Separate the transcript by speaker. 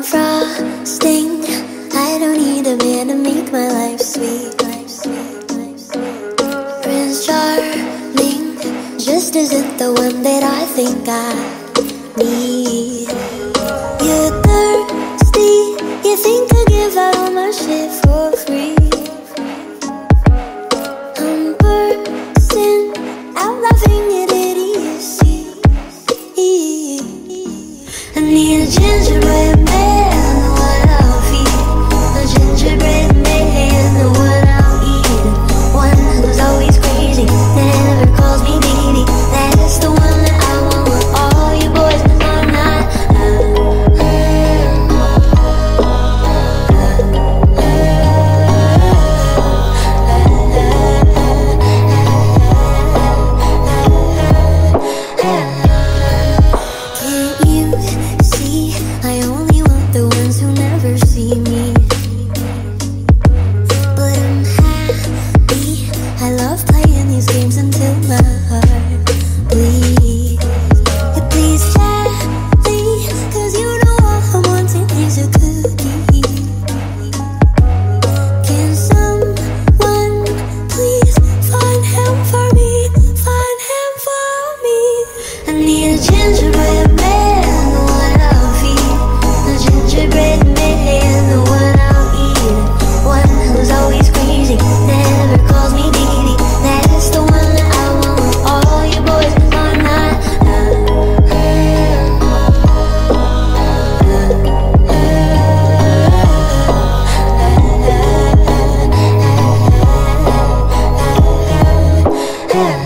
Speaker 1: frosting. I don't need a man to make my life sweet. Prince Charming just isn't the one that I think I need. You're thirsty, you think I give out all my shit for free. I'm bursting out laughing at idiocy. I need a gingerbread man, the one I'll feed. A gingerbread man, the one I'll eat. One who's always crazy, never calls me baby. That's the one that I want with all you boys are not. Can't you see? I only want the ones who never see me. But I'm happy. I love playing these games until my heart bleeds. Yeah, please gently, 'cause you know all I'm wanting is a cookie. Can someone please find him for me? Find him for me. I need a gingerbread man, the one I'll feed. A gingerbread man, the one I'll eat. One who's always crazy, never calls me baby. That's the one that I want with all you boys are not. Yeah.